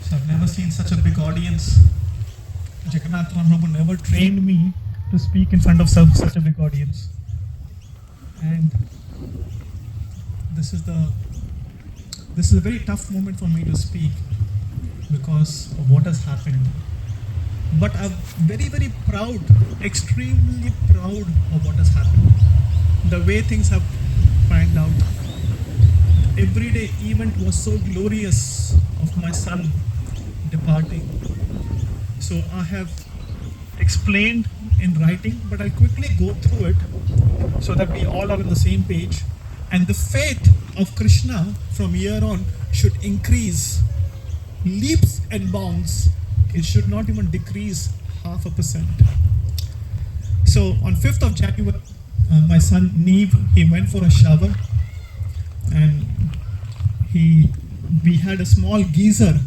So I've never seen such a big audience. Jagannath Prabhu never trained me to speak in front of such a big audience. And this is a very tough moment for me to speak because of what has happened. But I'm very, very proud, extremely proud of what has happened. The way things have panned out. The everyday event was so glorious of my son departing. So I have explained in writing, but I'll quickly go through it so that we all are on the same page. And the faith of Krishna from here on should increase leaps and bounds. It should not even decrease 0.5%. So on 5th of January, my son Neev, he went for a shower, and we had a small geyser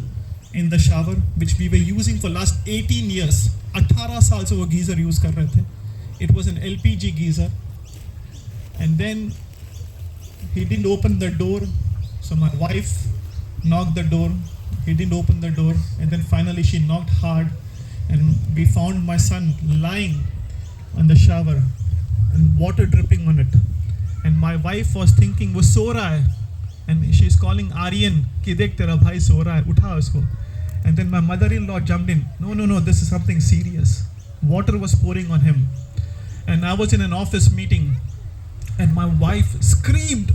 in the shower which we were using for last 18 years. 18 साल से वो geyser use कर रहे थे. It was an LPG geyser, and then he didn't open the door, so my wife knocked the door. He didn't open the door, and then finally she knocked hard, and we found my son lying on the shower and water dripping on it. And my wife was thinking वो सो रहा है, and she's calling Aryan कि देख तेरा भाई सो रहा है, उठा उसको. And then my mother-in-law jumped in. No, this is something serious. Water was pouring on him, and I was in an office meeting, and my wife screamed,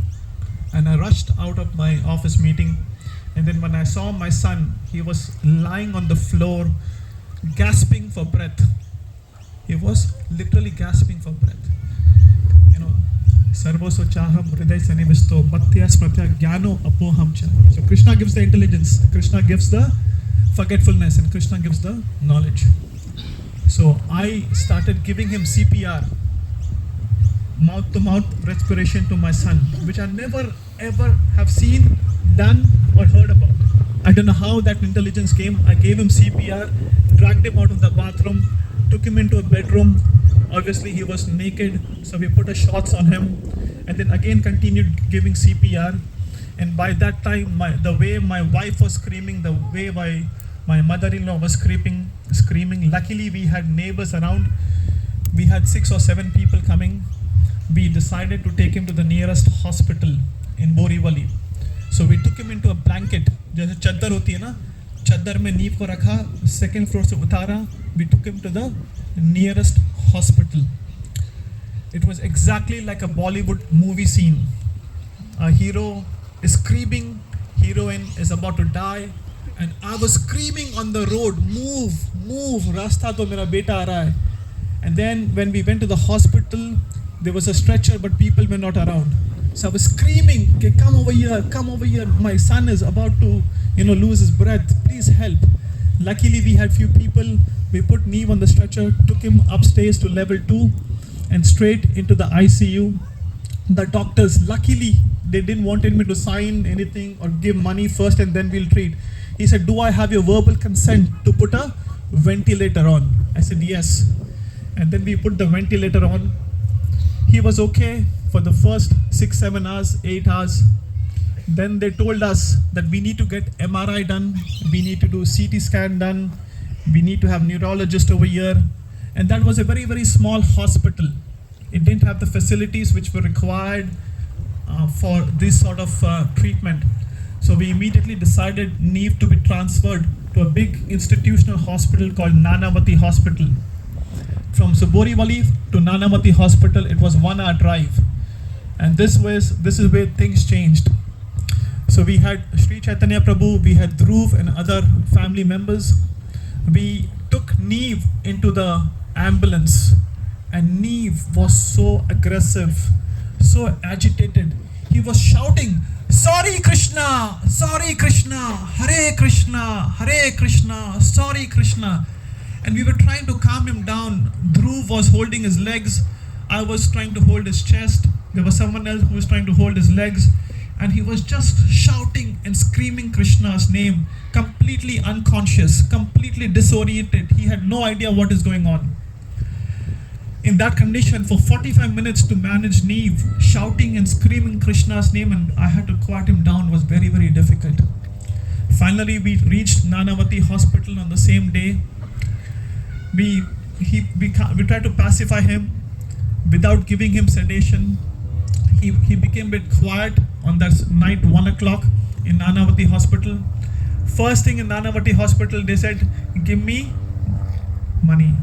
and I rushed out of my office meeting. And then when I saw my son, he was lying on the floor, gasping for breath. He was literally gasping for breath. You know, Sarvo sochaham hriday sanivisto matya smratya jnano apoham cha. So Krishna gives the intelligence, Krishna gives the forgetfulness, and Krishna gives the knowledge. So I started giving him CPR, mouth to mouth respiration to my son, which I never ever have seen, done or heard about. I don't know how that intelligence came. I gave him CPR, dragged him out of the bathroom, took him into a bedroom. Obviously he was naked, so we put a shots on him, and then again continued giving CPR. And by that time, the way my wife was screaming, the way my mother-in-law was screaming. Luckily we had neighbors around. We had 6 or 7 people coming. We decided to take him to the nearest hospital in Borivali. So we took him into a blanket, जैसे चद्दर होती है ना, चद्दर में नींव को रखा, second floor से उतारा. We took him to the nearest hospital. It was exactly like a Bollywood movie scene. A hero is screaming, heroine is about to die, and I was screaming on the road, move, rasta to mera beta aa raha hai. And then when we went to the hospital, there was a stretcher, but people were not around. So I was screaming, okay, come over here, my son is about to, lose his breath, please help. Luckily we had few people. We put Neev on the stretcher, took him upstairs to level 2 and straight into the ICU. The doctors, luckily, they didn't want me to sign anything or give money first and then we'll treat. He said, do I have your verbal consent to put a ventilator on? I said, yes. And then we put the ventilator on. He was okay for the first 6-7 hours, 8 hours. Then they told us that we need to get MRI done, we need to do CT scan done, we need to have neurologist over here. And that was a very, very small hospital. It didn't have the facilities which were required for this sort of treatment. So we immediately decided Neev to be transferred to a big institutional hospital called Nanavati Hospital. From Borivali to Nanavati Hospital, it was 1 hour drive. And this is where things changed. So we had Sri Chaitanya Prabhu, we had Dhruv and other family members. We took Neev into the ambulance, and Neev was so aggressive, so agitated. He was shouting, sorry Krishna, Hare Krishna, Hare Krishna, sorry Krishna. And we were trying to calm him down. Dhruv was holding his legs. I was trying to hold his chest. There was someone else who was trying to hold his legs. And he was just shouting and screaming Krishna's name, completely unconscious, completely disoriented. He had no idea what is going on. In that condition, for 45 minutes to manage Neev, shouting and screaming Krishna's name, and I had to quiet him down, was very, very difficult. Finally, we reached Nanavati Hospital on the same day. We tried to pacify him without giving him sedation. He became a bit quiet on that night, 1 o'clock in Nanavati Hospital. First thing in Nanavati Hospital, they said, give me money.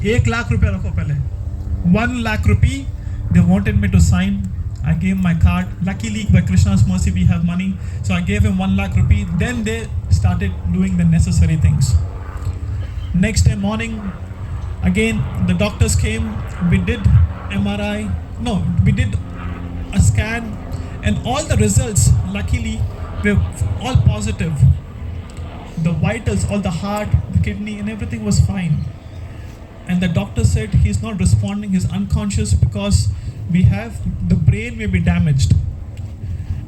1 lakh rupees rakho pehle. 1 lakh rupee, they wanted me to sign. I gave my card. Luckily, by Krishna's mercy, we have money. So I gave him 1 lakh rupee. Then they started doing the necessary things. Next day morning, again, the doctors came. We did MRI. No, we did a scan. And all the results, luckily, were all positive. The vitals, all the heart, the kidney, and everything was fine. And the doctor said he's not responding, he's unconscious because the brain may be damaged.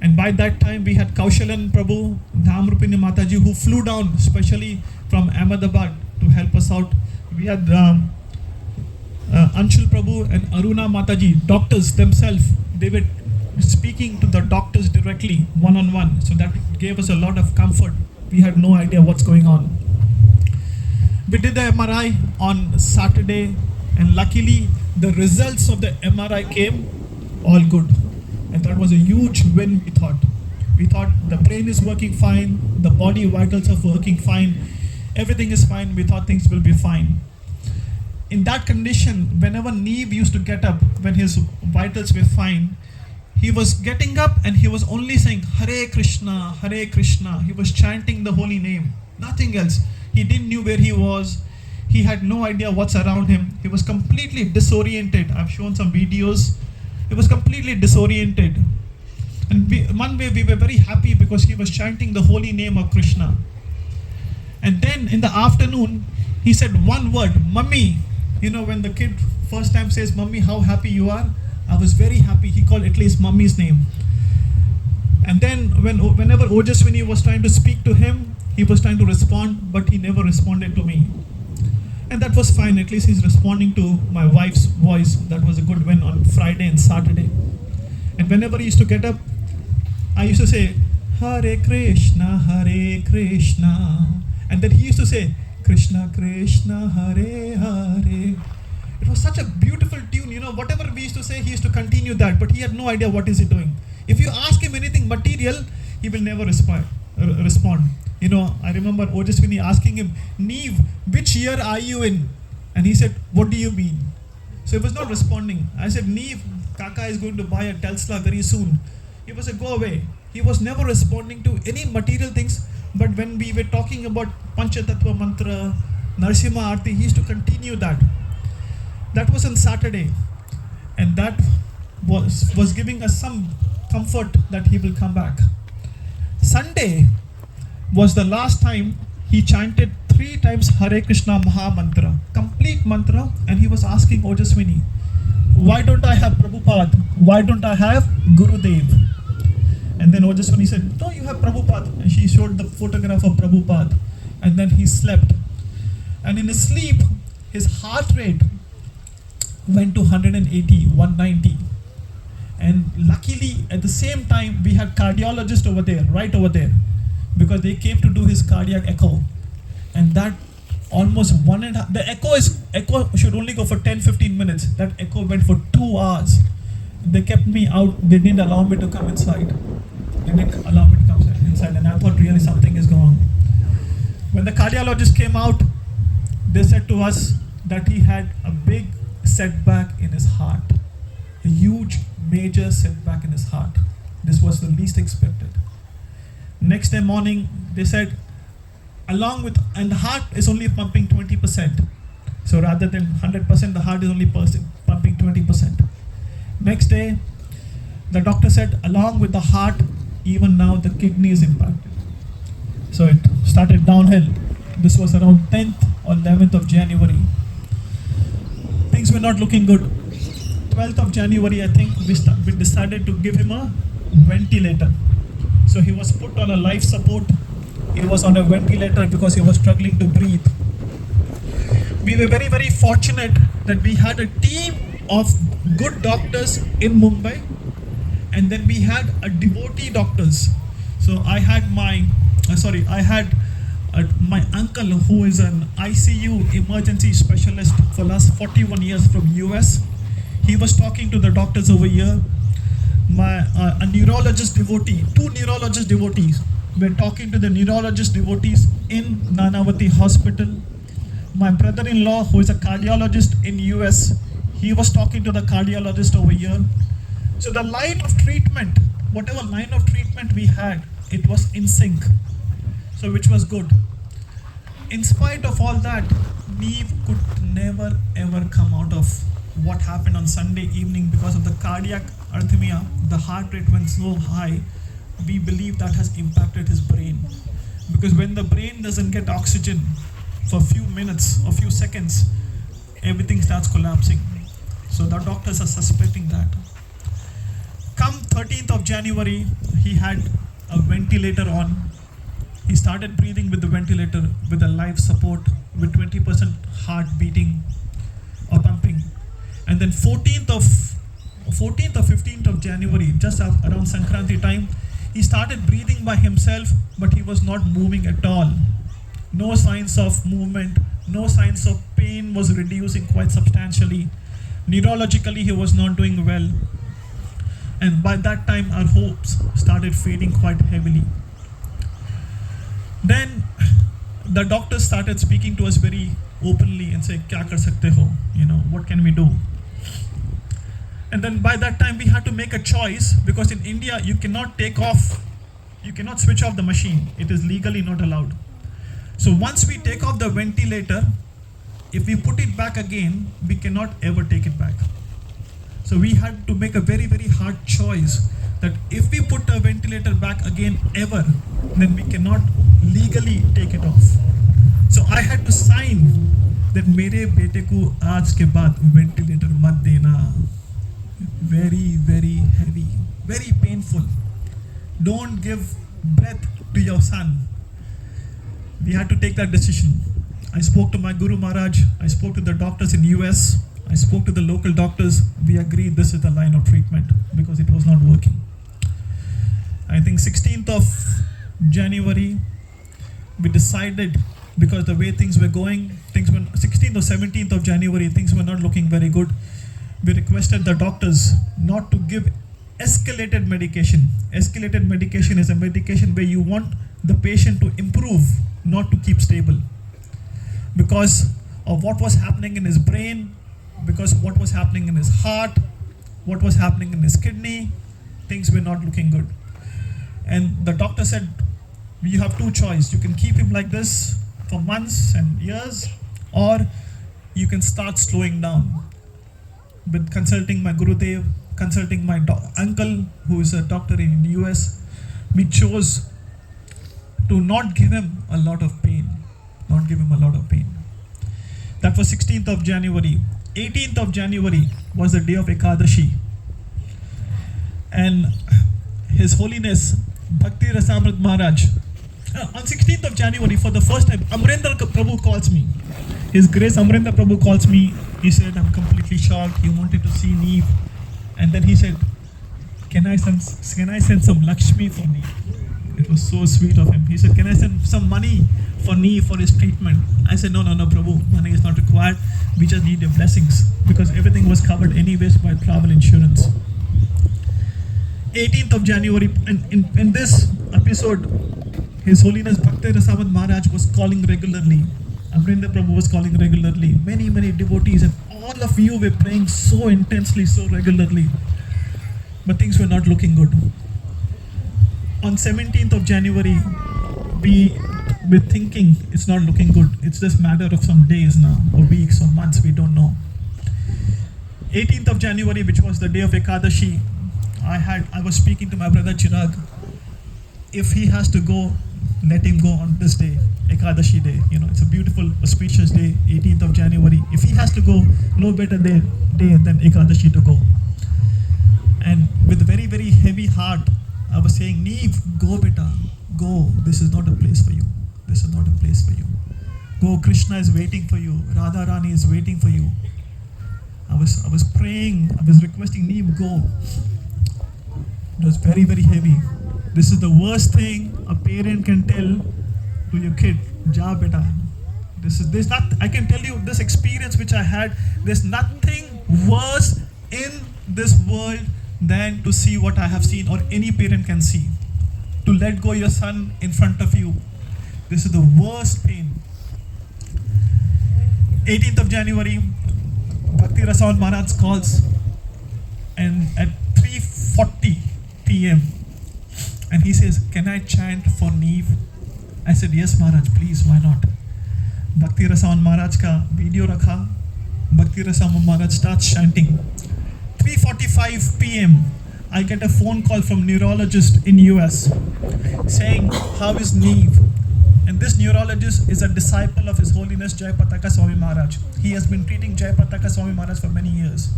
And by that time we had Kaushalan Prabhu, Dhamrupini Mataji, who flew down specially from Ahmedabad to help us out. We had Anshul Prabhu and Aruna Mataji, doctors themselves. They were speaking to the doctors directly, one-on-one. So that gave us a lot of comfort. We had no idea what's going on. We did the MRI on Saturday, and luckily the results of the MRI came all good. And that was a huge win, we thought. We thought the brain is working fine, the body vitals are working fine, everything is fine, we thought things will be fine. In that condition, whenever Neev used to get up, when his vitals were fine, he was getting up and he was only saying, Hare Krishna, Hare Krishna. He was chanting the holy name, nothing else. He didn't know where he was. He had no idea what's around him. He was completely disoriented. I've shown some videos. He was completely disoriented. And one way we were very happy because he was chanting the holy name of Krishna. And then in the afternoon, he said one word, Mummy. You know, when the kid first time says, Mummy, how happy you are? I was very happy. He called at least Mummy's name. And then whenever Ojasvini was trying to speak to him, he was trying to respond, but he never responded to me. And that was fine. At least he's responding to my wife's voice. That was a good win on Friday and Saturday. And whenever he used to get up, I used to say, Hare Krishna, Hare Krishna. And then he used to say, Krishna, Krishna, Hare Hare. It was such a beautiful tune. You know, whatever we used to say, he used to continue that. But he had no idea what is he doing. If you ask him anything material, he will never respond. You know, I remember Ojasvini asking him, Neev, which year are you in? And he said, what do you mean? So he was not responding. I said, Neev, Kaka is going to buy a Tesla very soon. He was a go away. He was never responding to any material things. But when we were talking about Panchatattva Mantra, Narasimha Aarti, he used to continue that. That was on Saturday. And that was giving us some comfort that he will come back. Sunday was the last time he chanted 3 times Hare Krishna Maha Mantra, complete mantra, and he was asking Ojasvini, why don't I have Prabhupada? Why don't I have Gurudev? And then Ojasvini said, no, you have Prabhupada. And she showed the photograph of Prabhupada. And then he slept. And in his sleep, his heart rate went to 180, 190. And luckily, at the same time, we had cardiologist over there, right over there, because they came to do his cardiac echo. And that almost the echo should only go for 10-15 minutes. That echo went for 2 hours. They kept me out. They didn't allow me to come inside. They didn't allow me to come inside. And I thought really something is wrong. When the cardiologist came out, they said to us that he had a big setback in his heart. A huge, major setback in his heart. This was the least expected. Next day morning, they said, and the heart is only pumping 20%. So rather than 100%, the heart is only pumping 20%. Next day, the doctor said, along with the heart, even now the kidney is impacted. So it started downhill. This was around 10th or 11th of January. Things were not looking good. 12th of January, I think, we decided to give him a ventilator. So he was put on a life support. He was on a ventilator because he was struggling to breathe. We were very, very fortunate that we had a team of good doctors in Mumbai, and then we had a devotee doctors. So I had my I had my uncle who is an ICU emergency specialist for last 41 years from US. He was talking to the doctors over here. A neurologist devotee, two neurologist devotees were talking to the neurologist devotees in Nanavati Hospital. My brother-in-law, who is a cardiologist in US, he was talking to the cardiologist over here. So the line of treatment, whatever line of treatment we had, it was in sync. So which was good. In spite of all that, Neev could never ever come out of what happened on Sunday evening because of the cardiac arrhythmia. The heart rate went so high. We believe that has impacted his brain. Because when the brain doesn't get oxygen for a few minutes or few seconds, everything starts collapsing. So the doctors are suspecting that. Come 13th of January, he had a ventilator on. He started breathing with the ventilator with a life support with 20% heart beating or pumping. And then 14th or 15th of January, just around Sankranti time, he started breathing by himself, but he was not moving at all. No signs of movement, no signs of pain was reducing quite substantially. Neurologically, he was not doing well. And by that time, our hopes started fading quite heavily. Then the doctors started speaking to us very openly and saying, "Kya kar sakte ho? What can we do?" And then by that time we had to make a choice, because in India you cannot switch off the machine. It is legally not allowed. So once we take off the ventilator, if we put it back again, we cannot ever take it back. So we had to make a very, very hard choice that if we put a ventilator back again ever, then we cannot legally take it off. So I had to sign that mere bete ko aaj ke baad ventilator mat dena. Very, very heavy, very painful. Don't give breath to your son. We had to take that decision. I spoke to my Guru Maharaj, I spoke to the doctors in US, I spoke to the local doctors. We agreed this is the line of treatment because it was not working. I think 16th of January, we decided, because the way things were going, 16th or 17th of January, things were not looking very good. We requested the doctors not to give escalated medication. Escalated medication is a medication where you want the patient to improve, not to keep stable. Because of what was happening in his brain, because of what was happening in his heart, what was happening in his kidney, things were not looking good. And the doctor said, you have two choices. You can keep him like this for months and years, or you can start slowing down. With consulting my Gurudev, consulting my uncle, who is a doctor in the US, we chose to not give him a lot of pain. Not give him a lot of pain. That was 16th of January. 18th of January was the day of Ekadashi. And His Holiness Bhakti Rasamrit Maharaj, on 16th of January, for the first time, Amrendra Prabhu calls me. His Grace Amrendra Prabhu calls me. He said, I'm completely shocked. He wanted to see Neev. And then he said, can I send some Lakshmi for Neev? It was so sweet of him. He said, can I send some money for Neev for his treatment? I said, no, Prabhu, money is not required. We just need your blessings, because everything was covered anyways by travel insurance. 18th of January, in this episode, His Holiness Bhakti Rasamrit Maharaj was calling regularly. Amrendra Prabhu was calling regularly. Many, many devotees, and all of you were praying so intensely, so regularly. But things were not looking good. On 17th of January, we were thinking it's not looking good. It's just a matter of some days now, or weeks, or months, we don't know. 18th of January, which was the day of Ekadashi, I was speaking to my brother Chirag. If he has to go, let him go on this day, Ekadashi day. It's a beautiful, auspicious day, 18th of January. If he has to go, no better day than Ekadashi to go. And with a very, very heavy heart, I was saying, Neev, go beta, go. This is not a place for you. This is not a place for you. Go, Krishna is waiting for you. Radha Rani is waiting for you. I was praying, I was requesting Neev, go. It was very, very heavy. This is the worst thing a parent can tell to your kid. Ja beta. There's not, I can tell you this experience which I had, there's nothing worse in this world than to see what I have seen or any parent can see. To let go your son in front of you. This is the worst pain. 18th of January, Bhakti Rasavan Maharaj calls and at 3:40 p.m. and he says, "Can I chant for Neev?" I said, "Yes Maharaj, please, why not?" Bhakti Rasavan Maharaj ka video rakha. Bhakti Rasavan Maharaj starts chanting. 3:45 p.m. I get a phone call from neurologist in US saying, "How is Neev?" And this neurologist is a disciple of His Holiness Jayapataka Swami Maharaj. He has been treating Jayapataka Swami Maharaj for many years.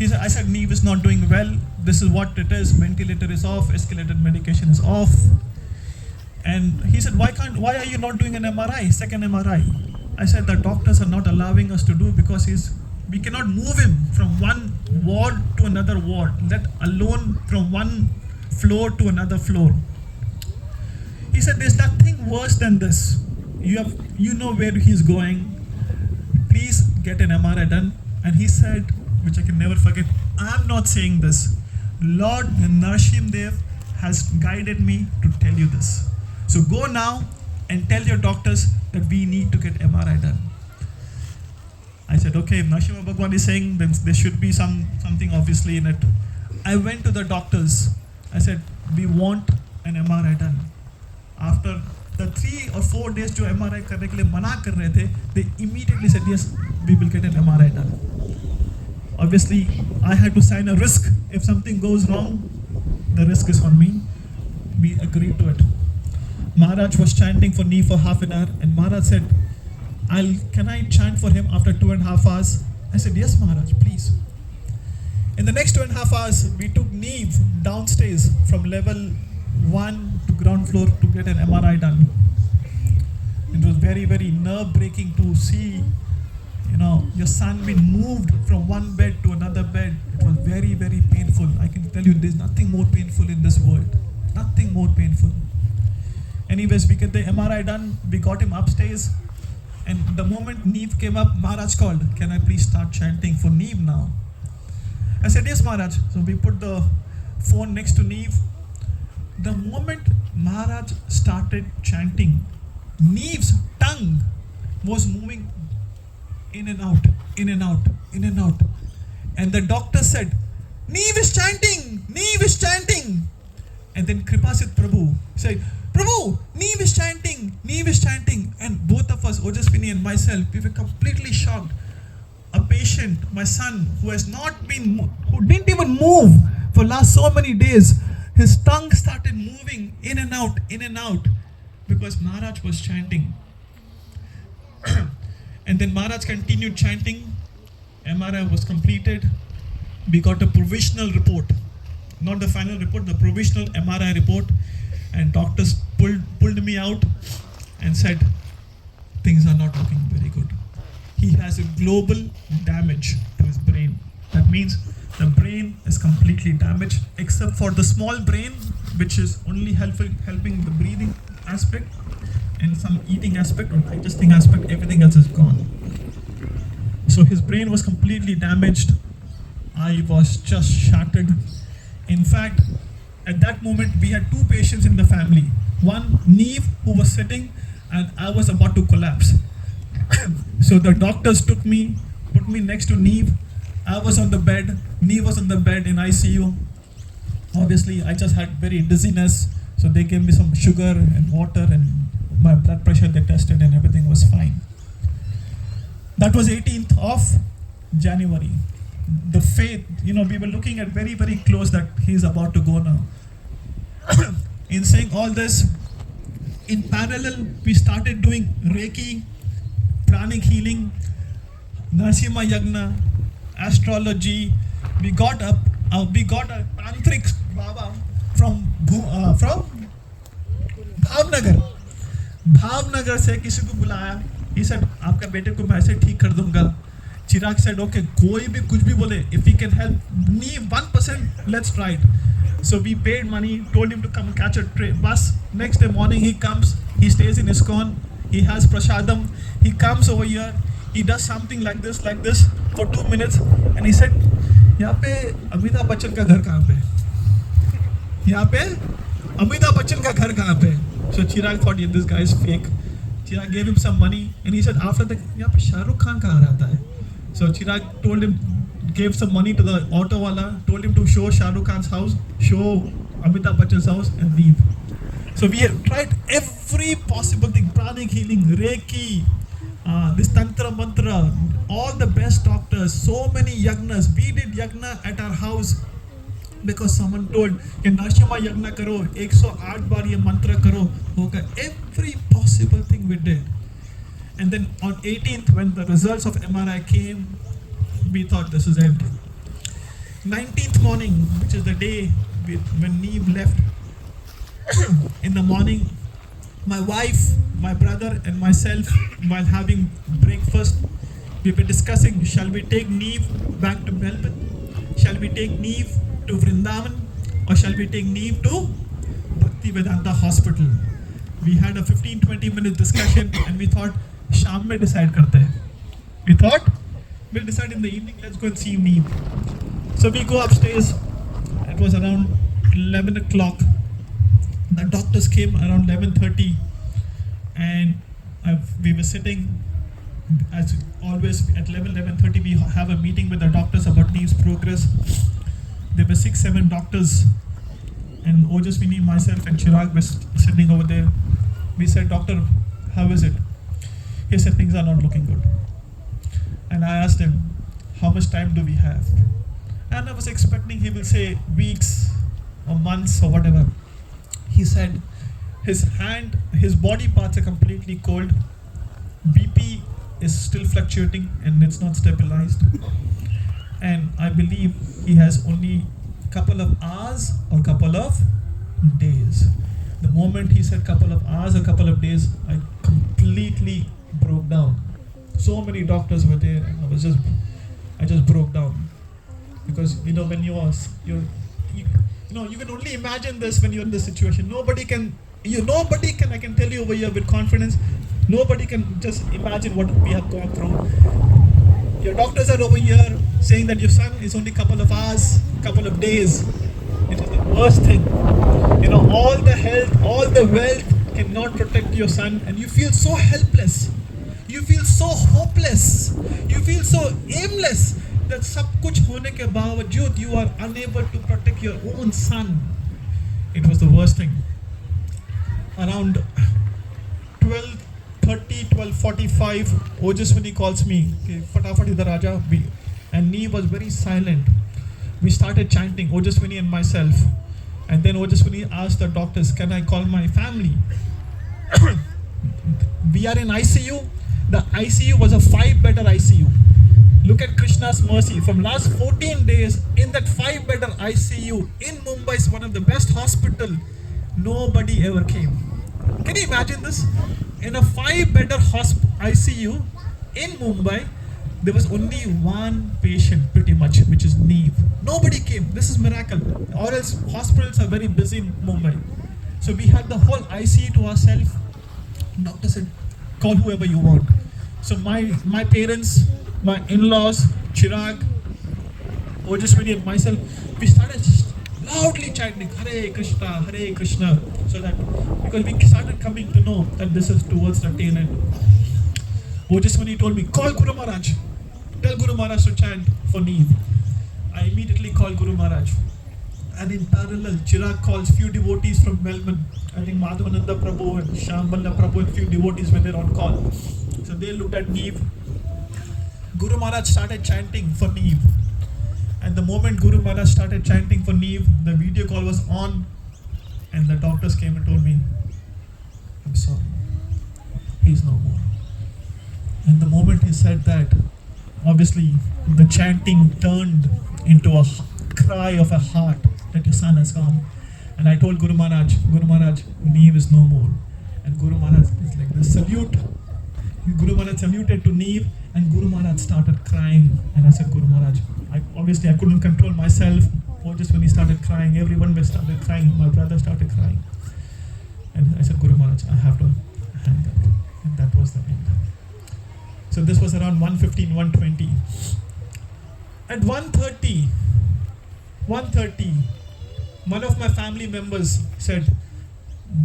I said, "Neev is not doing well. This is what it is. Ventilator is off. Escalated medication is off." And he said, why are you not doing an MRI, second MRI? I said, "The doctors are not allowing us to do because we cannot move him from one ward to another ward, let alone from one floor to another floor." He said, "There's nothing worse than this. You know where he's going. Please get an MRI done." And he said, which I can never forget, "I'm not saying this. Lord Narsim Dev has guided me to tell you this. So go now and tell your doctors that we need to get MRI done." I said, "Okay, if Narsimha Bhagwan is saying, then there should be something obviously in it." I went to the doctors. I said, "We want an MRI done." After the 3 or 4 days जो MRI करने के लिए मना कर रहे थे, they immediately said, "Yes, we will get an MRI done." Obviously, I had to sign a risk. If something goes wrong, the risk is on me. We agreed to it. Maharaj was chanting for Neev for half an hour, and Maharaj said, "Can I chant for him after 2.5 hours?" I said, "Yes, Maharaj, please." In the next 2.5 hours, we took Neev downstairs from level 1 to ground floor to get an MRI done. It was very, very nerve-breaking to see, your son being moved from one bed to another bed. It was very, very painful. I can tell you, there's nothing more painful in this world. Nothing more painful. Anyways, we get the MRI done. We got him upstairs. And the moment Neev came up, Maharaj called, "Can I please start chanting for Neev now?" I said, "Yes, Maharaj." So we put the phone next to Neev. The moment Maharaj started chanting, Neev's tongue was moving in and out, in and out, in and out. And the doctor said, "Neev is chanting! Neev is chanting!" And then Kripasit Prabhu said, "Prabhu, Neev is chanting! Neev is chanting!" And both of us, Ojasvini and myself, we were completely shocked. A patient, my son, who didn't even move for last so many days, his tongue started moving in and out, because Maharaj was chanting. And then Maharaj continued chanting. MRI was completed. We got a provisional report, not the final report, the provisional MRI report. And doctors pulled me out and said, "Things are not looking very good. He has a global damage to his brain." That means the brain is completely damaged, except for the small brain, which is only helping the breathing aspect and some eating aspect or digesting aspect. Everything else is gone. So his brain was completely damaged. I was just shattered. In fact, at that moment, we had 2 patients in the family. One, Neev, who was sitting, and I was about to collapse. So the doctors put me next to Neev. I was on the bed. Neev was on the bed in ICU. Obviously, I just had very dizziness. So they gave me some sugar and water, and my blood pressure they tested, and everything was fine. That was 18th of January. The faith, we were looking at very, very close that he's about to go now. In saying all this, in parallel, we started doing Reiki, pranic healing, Narsimha Yagna, astrology. We got a tantric Baba from Bhavnagar से किसी को बुलाया. He said, "आपका बेटे को मैं ऐसे ठीक कर दूंगा." Chirag said, "Okay, कोई भी कुछ भी बोले, if we can help me 1%, let's try it." So we paid money, told him to come and catch a bus. Next day morning he comes, he stays in ISKCON, he has prasadam, he comes over here, he does something like this for 2 minutes, and he said, यहाँ पे अमिताभ बच्चन का घर कहाँ पे? यहाँ पे अमिताभ बच्चन का घर कहाँ पे? So Chirag thought, yeah, this guy is fake. Chirag gave him some money, and he said, after that, यहाँ पे शाहरुख खान कहाँ रहता है? So Chirag told him, gave some money to the auto wala, told him to show Shah Rukh Khan's house, show Amitabh Bachchan's house, and leave. So we have tried every possible thing, pranic healing, Reiki, this Tantra Mantra, all the best doctors, so many yagnas. We did yagna at our house because someone told, कि नरसिम्हा यज्ञ करो, 108 बार ये मंत्र करो, होगा. Every possible thing we did. And then on 18th, when the results of MRI came, we thought this is it. 19th morning, which is the day when Neev left, in the morning, my wife, my brother and myself, while having breakfast, we were discussing, shall we take Neev back to Melbourne? Shall we take Neev to Vrindavan? Or shall we take Neev to Bhakti Vedanta Hospital? We had a 15-20 minute discussion and we thought, Sham mein decide karte hain. We thought, we'll decide in the evening, let's go and see Neev. So we go upstairs, it was around 11 o'clock. The doctors came around 11:30 and we were sitting, as always at 11:30 we have a meeting with the doctors about Neev's progress. There were 6-7 doctors and Ojasvini, myself and Chirag were sitting over there. We said, doctor, how is it? He said, things are not looking good. And I asked him, how much time do we have? And I was expecting he will say weeks or months or whatever. He said his hand, his body parts are completely cold. BP is still fluctuating and it's not stabilized. And I believe he has only couple of hours or couple of days. The moment he said couple of hours or couple of days, I completely broke down. So many doctors were there and I just broke down. Because when you can only imagine this when you're in this situation. Nobody can, I can tell you over here with confidence, nobody can just imagine what we have gone through. Your doctors are over here saying that your son is only couple of hours, couple of days. It is the worst thing. All the health, all the wealth cannot protect your son, and you feel so helpless. You feel so hopeless. You feel so aimless that sab kuch hone ke baavajud you are unable to protect your own son. It was the worst thing. Around 12:30, 12:45, Ojasvini calls me, "Fatafat idhar aaja." And Neev was very silent. We started chanting, Ojasvini and myself. And then Ojasvini asked the doctors, can I call my family? We are in ICU. The ICU was a 5-bedder ICU. Look at Krishna's mercy. From last 14 days, in that 5-bedder ICU, in Mumbai, is one of the best hospital, nobody ever came. Can you imagine this? In a 5-bedder ICU in Mumbai, there was only one patient pretty much, which is Neev. Nobody came. This is miracle. Or else hospitals are very busy in Mumbai. So we had the whole ICU to ourselves. Doctor said, call whoever you want. So my parents, my in-laws, Chirag, Ojasvini and myself, we started loudly chanting Hare Krishna, so that because we started coming to know that this is towards the tail end. Ojasvini told me, call Guru Maharaj. Tell Guru Maharaj to chant for Neev. I immediately called Guru Maharaj. And in parallel, Chirag calls few devotees from Melbourne. I think Madhavananda Prabhu and Shambhala Prabhu and few devotees were there on call. So they looked at Neev. Guru Maharaj started chanting for Neev. And the moment Guru Maharaj started chanting for Neev, the video call was on. And the doctors came and told me, I'm sorry, he's no more. And the moment he said that, obviously the chanting turned into a cry of a heart that your son has gone. And I told Guru Maharaj, Neev is no more. And Guru Maharaj is like this salute. Guru Maharaj saluted to Neev and Guru Maharaj started crying. And I said, Guru Maharaj, I couldn't control myself. Ojasvini started crying, everyone started crying, my brother started crying. And I said, Guru Maharaj, I have to hang up. And that was the end. So this was around 1:15, 1:20. At 1:30, one of my family members said,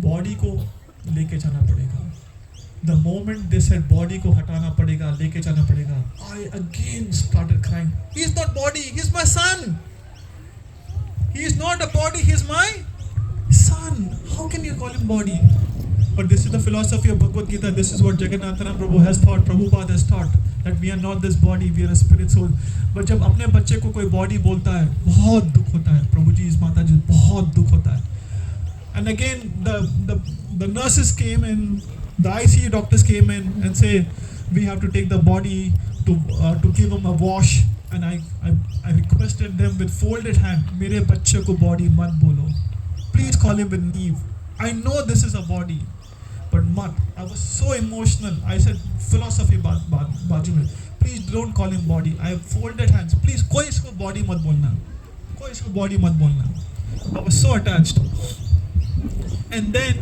body ko leke jana padega. The moment they said body ko hatana padega, leke jana padega, I again started crying. He's not body, he's my son. He is not a body, he is my son. How can you call him body? But this is the philosophy of Bhagavad Gita. This is what Jagannatha Prabhu has taught, Prabhupada has taught, that we are not this body, we are a spirit soul. But जब अपने बच्चे को कोई body बोलता है, बहुत दुख होता है. Prabhuji, Mataji, बहुत दुख होता है. And again, the nurses came in, the ICU doctors came in and say, we have to take the body to give him a wash. And I requested them with folded hand, मेरे बच्चे को body मत बोलो. Please call him with Neev. I know this is a body, but mat. I was so emotional. I said, philosophy बाजू में. Please don't call him body. I have folded hands. Please, कोई इसको body मत बोलना. कोई इसको body मत बोलना. I was so attached. And then,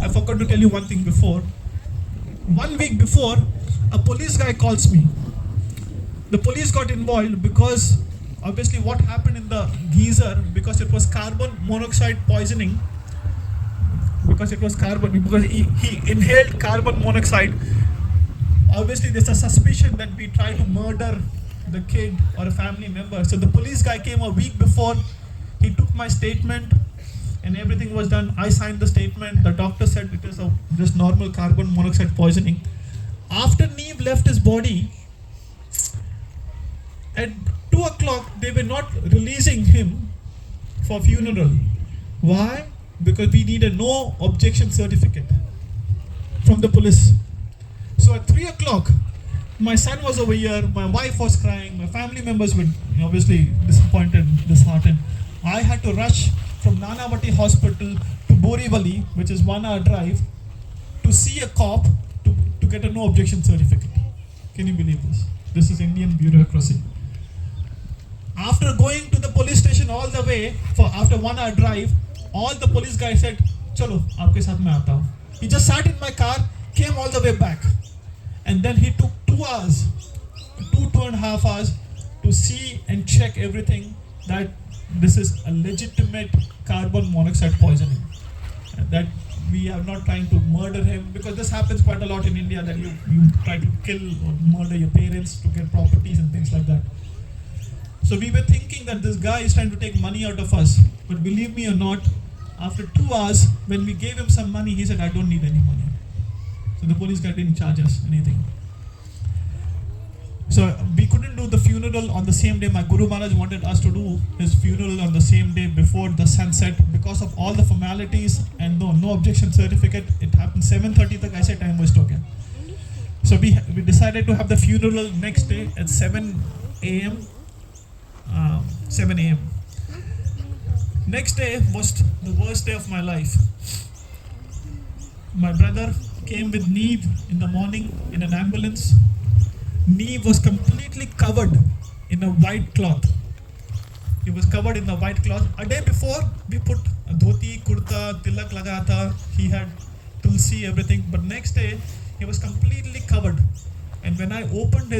I forgot to tell you one thing before. 1 week before, a police guy calls me. The police got involved because obviously what happened in the geyser, because it was carbon monoxide poisoning, because he inhaled carbon monoxide. Obviously there's a suspicion that we tried to murder the kid or a family member. So the police guy came a week before. He took my statement and everything was done. I signed the statement. The doctor said it is just normal carbon monoxide poisoning. After Neev left his body, at 2 o'clock, they were not releasing him for funeral. Why? Because we need a no objection certificate from the police. So at 3 o'clock, my son was over here, my wife was crying, my family members were obviously disappointed, disheartened. I had to rush from Nanavati Hospital to Borivali, which is 1 hour drive, to see a cop to get a no objection certificate. Can you believe this? This is Indian bureaucracy. After going to the police station all the way, after 1 hour drive, all the police guys said, "Chalo, aapke saath main aata hu." He just sat in my car, came all the way back, and then he took 2 hours, 2.5 hours to see and check everything that this is a legitimate carbon monoxide poisoning. That we are not trying to murder him, because this happens quite a lot in India, that you try to kill or murder your parents to get properties and things like that. So we were thinking that this guy is trying to take money out of us. But believe me or not, after 2 hours, when we gave him some money, he said, "I don't need any money." So the police guy didn't charge us anything. So we couldn't do the funeral on the same day. My Guru Maharaj wanted us to do his funeral on the same day before the sunset, because of all the formalities and no objection certificate. It happened 7:30 tak aise time waste ho gaya. So we decided to have the funeral next day at 7 a.m. 7 a.m. Next day was the worst day of my life. My brother came with Neev in the morning in an ambulance. Neev was completely covered in a white cloth. He was covered in the white cloth. A day before, we put a dhoti, kurta, tilak lagaya tha. He had tulsi, everything. But next day, he was completely covered. And when I opened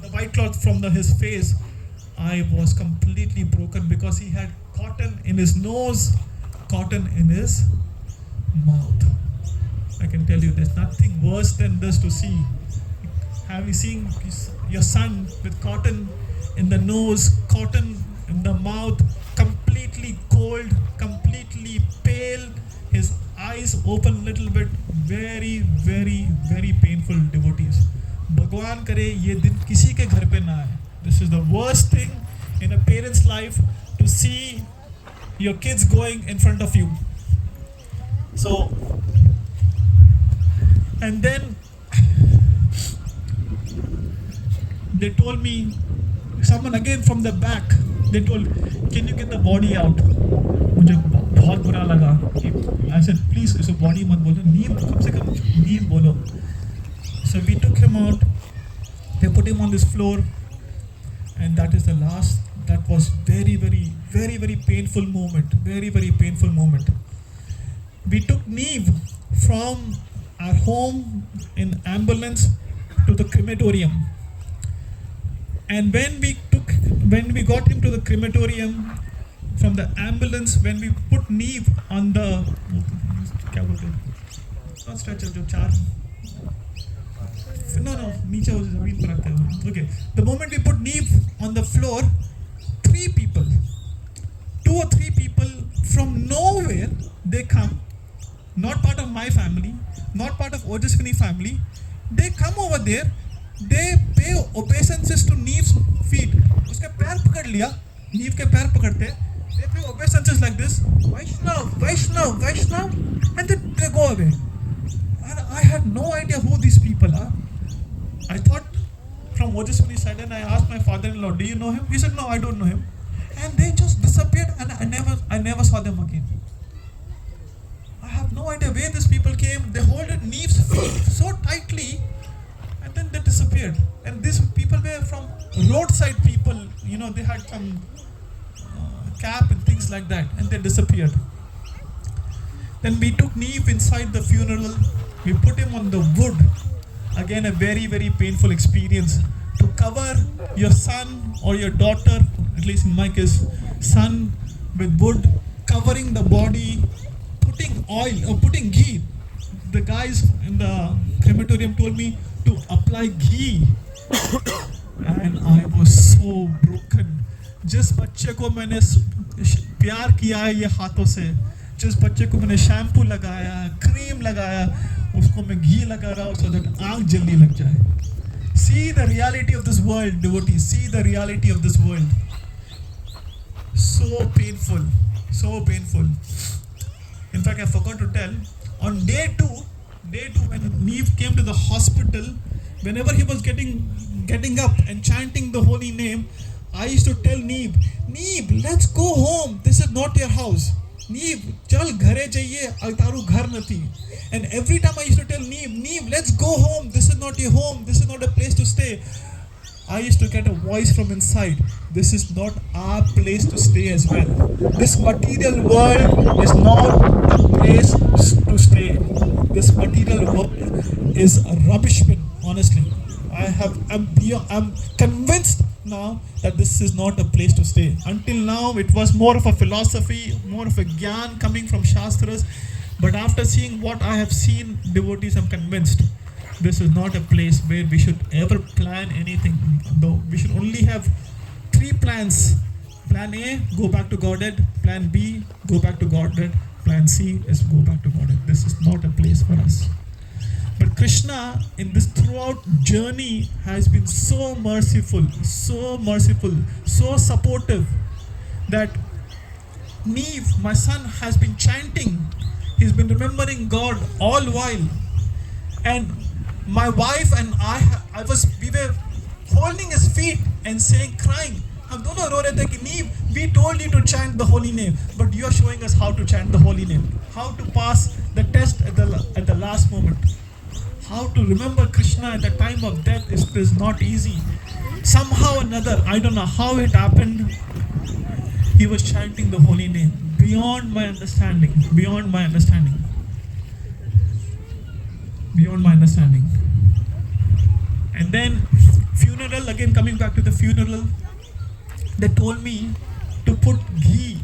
the white cloth from his face, I was completely broken, because he had cotton in his nose, cotton in his mouth. I can tell you, there's nothing worse than this to see. Have you seen your son with cotton in the nose, cotton in the mouth, completely cold, completely pale, his eyes open a little bit, very, very, very painful, devotees. Bhagwan kare ye din kisi ke ghar pe na hai. This is the worst thing in a parent's life, to see your kids going in front of you. So, and then they told me, someone again from the back, they told, "Can you get the body out?" मुझे बहुत बुरा लगा. I said, "Please, इसे body मत बोलो, नींद कम से कम नींद बोलो." So we took him out. They put him on this floor, and that is the last That was very painful moment. Very painful moment. We took Neev from our home in ambulance to the crematorium. And when we got him to the crematorium from the ambulance, when we put Neev on the not stretcher, jo char. No, नीचे वो जमीन पर रखते हैं. Okay. The moment we put Neev on the floor, 2 or 3 people from nowhere, they come, not part of my family, not part of Ojasvini family. They come over there, they pay obeisances to Neev's feet. उसके पैर पकड़ लिया, Neev के पैर पकड़ते, they pay obeisances like this, Vaishnav, and then they go away. And I had no idea who these people are. I thought from Ojasvini side, and I asked my father-in-law, do you know him? He said, no, I don't know him. And they just disappeared, and I never saw them again. I have no idea where these people came. They hold Neev's feet so tightly, and then they disappeared. And these people were from roadside people, they had some cap and things like that, and they disappeared. Then we took Neev inside the funeral. We put him on the wood. Again, a very painful experience. To cover your son or your daughter, at least in my case, son, with wood, covering the body, putting oil or putting ghee. The guys in the crematorium told me to apply ghee. And I was so broken. जिस बच्चे को मैंने प्यार किया है ये हाथों से, जिस बच्चे को मैंने शैम्पू लगाया, क्रीम लगाया, उसको मैं घी लगा रहा हूँ so that आँख जल्दी लग जाए. See the reality of this world, devotees. See the reality of this world. So painful. In fact, I forgot to tell, on day two when Neev came to the hospital, whenever he was getting up and chanting the holy name, I used to tell Neev, let's go home. This is not your house. Neev, chal ghare jaiye, taru ghar nathi. And every time I used to tell Neev, let's go home. This is not your home. This is not a place to stay. I used to get a voice from inside. This is not our place to stay as well. This material world is not a place to stay. This material world is a rubbish bin, honestly. I'm convinced now that this is not a place to stay. Until now, it was more of a philosophy, more of a gyan coming from Shastras. But after seeing what I have seen, devotees, I'm convinced this is not a place where we should ever plan anything. Though we should only have 3 plans. Plan A, go back to Godhead. Plan B, go back to Godhead. Plan C is go back to Godhead. This is not a place for us. But Krishna, in this throughout journey, has been so merciful, so supportive, that Neev, my son, has been chanting. He's been remembering God all while. And my wife and we were holding his feet and crying. हम दोनों रो रहे थे कि Neev, we told you to chant the holy name, but you are showing us how to chant the holy name, how to pass the test at the last moment. How to remember Krishna at the time of death is not easy. Somehow or another, I don't know how it happened, he was chanting the holy name. Beyond my understanding. And then funeral, again coming back to the funeral, they told me to put ghee.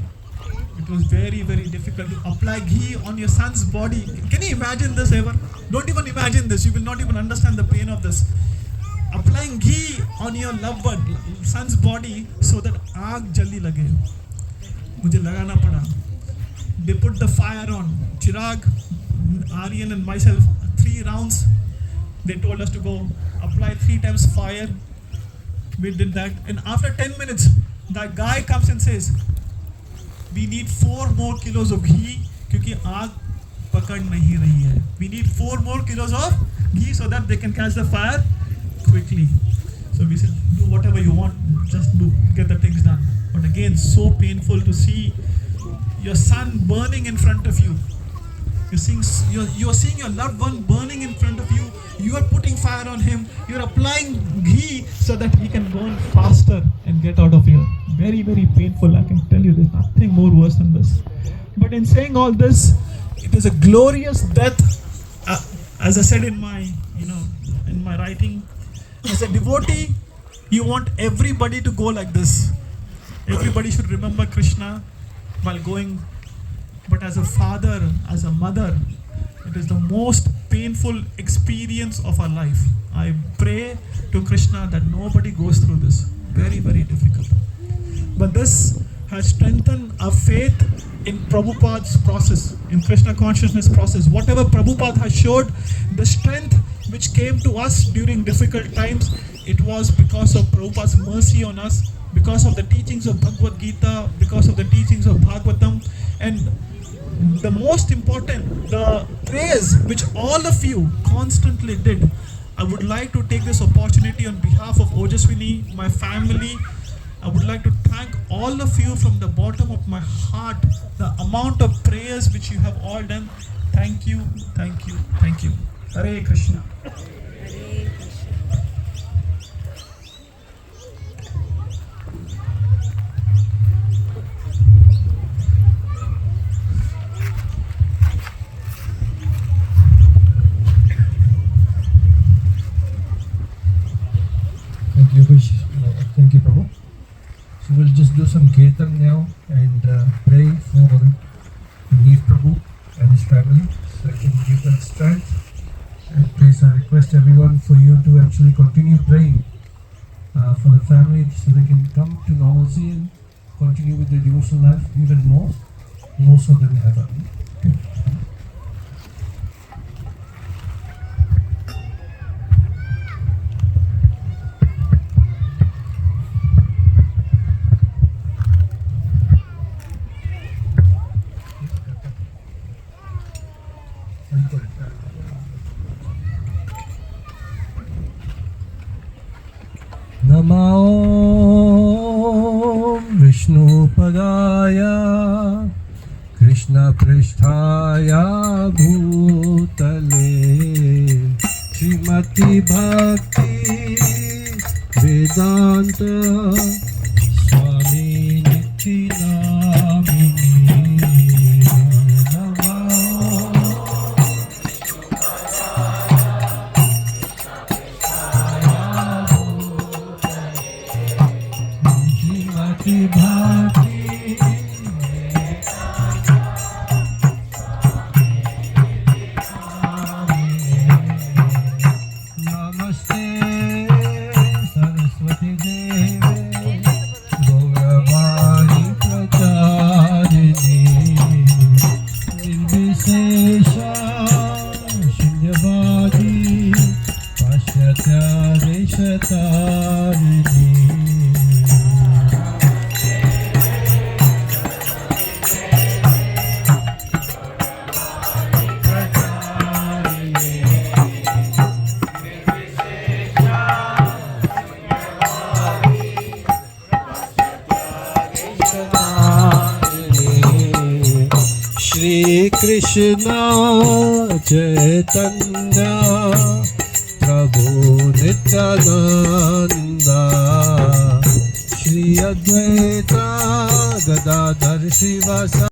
It was very difficult to apply ghee on your son's body. Can you imagine this ever? Don't even imagine this. You will not even understand the pain of this. Applying ghee on your loved one, son's body, so that आग जल्दी लगे. मुझे लगाना पड़ा. They put the fire on. Chirag, Aryan and myself, 3 rounds. They told us to go apply 3 times fire. We did that. And after 10 minutes, that guy comes and says, we need 4 more kilos of ghee क्योंकि आग पकड़ नहीं रही है. We need 4 more kilos of ghee so that they can catch the fire quickly. So we said, do whatever you want, just do, get the things done. But again, so painful to see your son burning in front of you. You're seeing your loved one burning in front of you. You are putting fire on him. You're applying ghee so that he can burn faster and get out of here. very, very painful. I can tell you there's nothing more worse than this. But in saying all this, it is a glorious death. As I said in my, in my writing, as a devotee, you want everybody to go like this. Everybody should remember Krishna while going. But as a father, as a mother, it is the most painful experience of our life. I pray to Krishna that nobody goes through this. Very, very difficult. But this has strengthened our faith in Prabhupada's process, in Krishna consciousness process. Whatever Prabhupada has showed, the strength which came to us during difficult times, it was because of Prabhupada's mercy on us, because of the teachings of Bhagavad Gita, because of the teachings of Bhagavatam, and the most important, the praise which all of you constantly did. I would like to take this opportunity on behalf of Ojasvini, my family. I would like to thank all of you from the bottom of my heart, the amount of prayers which you have all done. Thank you, thank you, thank you. Hare Krishna. Thank you, Prabhu. So we'll just do some kirtan now and pray for Neev Prabhu and his family, so I can give that strength. And please, I request everyone for you to actually continue praying for the family so they can come to normalcy and continue with their devotional life even more so than ever. Namo Vishnu Padaya Krishna Pristhaya Bhutale Srimati Bhakti Vedanta Swami Nityanamini Shri Krishna Chaitanya Prabhu Nityananda Shri Advaita Gadadhar Shivasa